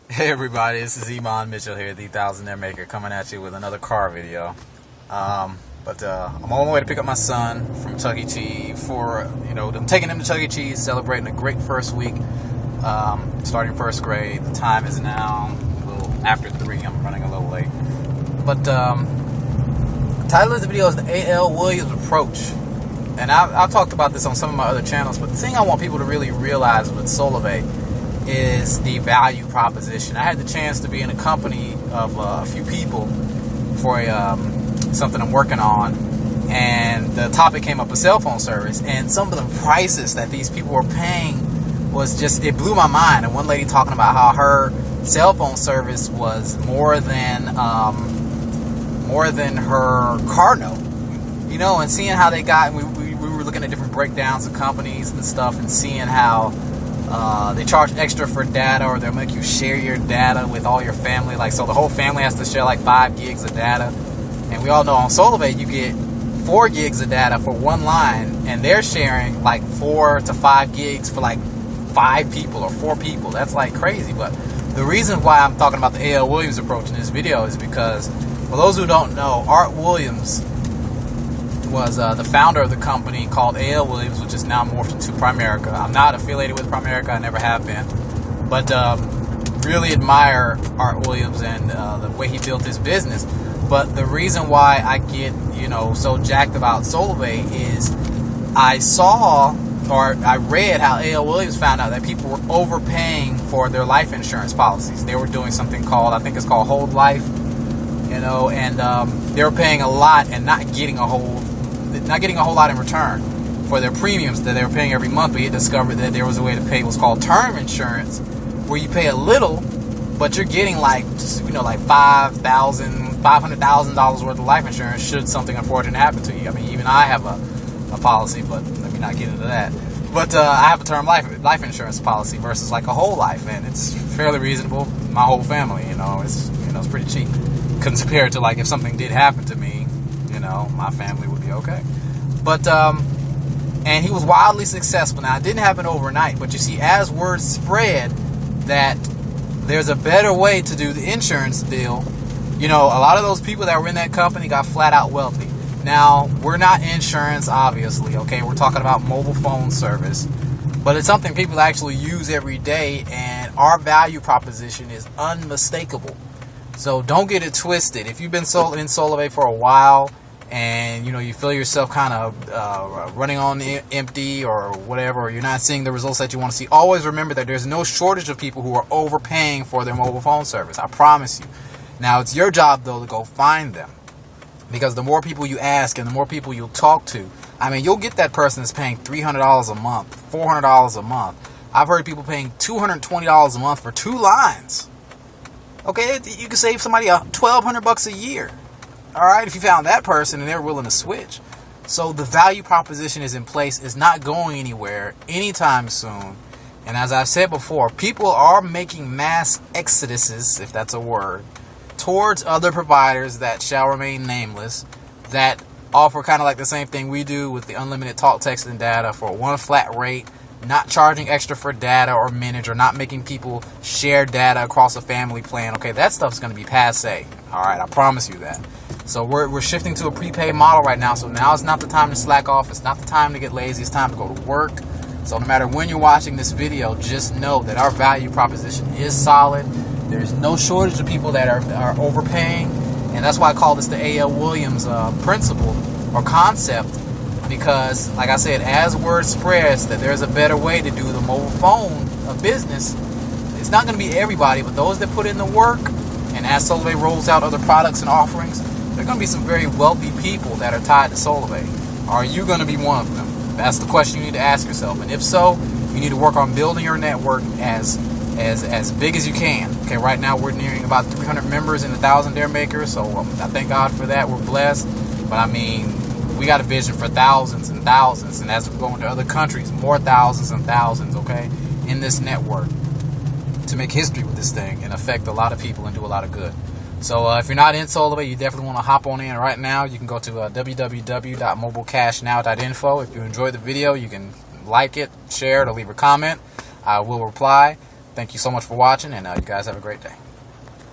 Hey everybody, this is Iman Mitchell here, the Thousandaire Maker, coming at you with another car video. I'm on my way to pick up my son from Chuck E. Cheese I'm taking him to Chuck E. Cheese, celebrating a great first week, starting first grade. The time is now a little after 3. I'm running a little late. But the title of the video is the A.L. Williams Approach. And I've talked about this on some of my other channels, but the thing I want people to really realize with Solivay is the value proposition. I had the chance to be in a company of a few people for something I'm working on, and the topic came up, a cell phone service, and some of the prices that these people were paying was just, it blew my mind. And one lady talking about how her cell phone service was more than her car note, and seeing how they got, we were looking at different breakdowns of companies and stuff, and seeing how they charge extra for data, or they'll make you share your data with all your family. So the whole family has to share 5 gigs of data. And we all know on Solivay you get 4 gigs of data for one line, and they're sharing 4 to 5 gigs for 5 people or 4 people. That's crazy. But the reason why I'm talking about the A.L. Williams approach in this video is because, for those who don't know, Art Williams was the founder of the company called A.L. Williams, which is now morphed into Primerica. I'm not affiliated with Primerica, I never have been, but really admire Art Williams and the way he built his business. But the reason why I get so jacked about Solivay is I read how A.L. Williams found out that people were overpaying for their life insurance policies. They were doing something called, I think it's called Whole Life, and they were paying a lot and not getting a whole lot in return for their premiums that they were paying every month. But he discovered that there was a way to pay what's called term insurance, where you pay a little, but you're getting $500,000 worth of life insurance should something unfortunate happen to you. I mean, even I have a policy, but let me not get into that. But I have a term life insurance policy versus a whole life, and it's fairly reasonable. My whole family, it's pretty cheap compared to if something did happen to me, my family would be okay. But and he was wildly successful. Now, it didn't happen overnight, but you see, as word spread that there's a better way to do the insurance deal, a lot of those people that were in that company got flat out wealthy. Now, we're not insurance, obviously, okay? We're talking about mobile phone service, but it's something people actually use every day, and our value proposition is unmistakable. So don't get it twisted. If you've been in Solivay for a while, and you feel yourself kind of running on empty or whatever, or you're not seeing the results that you want to see, always remember that there's no shortage of people who are overpaying for their mobile phone service. I promise you. Now, it's your job, though, to go find them, because the more people you ask and the more people you'll talk to, you'll get that person that's paying $300 a month, $400 a month. I've heard people paying $220 a month for 2 lines. Okay, you can save somebody $1,200 a year. All right, if you found that person and they're willing to switch. So the value proposition is in place. It's not going anywhere anytime soon. And as I've said before, people are making mass exoduses, if that's a word, towards other providers that shall remain nameless, that offer kind of the same thing we do with the unlimited talk, text, and data for one flat rate, not charging extra for data or minutes, or not making people share data across a family plan. Okay, that stuff's going to be passe. All right, I promise you that. So we're shifting to a prepaid model right now. So now it's not the time to slack off. It's not the time to get lazy. It's time to go to work. So no matter when you're watching this video, just know that our value proposition is solid. There's no shortage of people that are overpaying. And that's why I call this the A.L. Williams principle or concept. Because, like I said, as word spreads that there's a better way to do the mobile phone business, it's not going to be everybody, but those that put in the work. And as Solivay rolls out other products and offerings, there are going to be some very wealthy people that are tied to Solivay. Are you going to be one of them? That's the question you need to ask yourself. And if so, you need to work on building your network as big as you can. Okay, right now we're nearing about 300 members in the Thousandaire Maker, so I thank God for that. We're blessed. But we got a vision for thousands and thousands, and as we go into other countries, more thousands and thousands, okay, in this network, to make history with this thing and affect a lot of people and do a lot of good. So if you're not in Solivay, you definitely want to hop on in right now. You can go to www.mobilecashnow.info. If you enjoyed the video, you can like it, share it, or leave a comment. I will reply. thank you so much for watching, and you guys have a great day.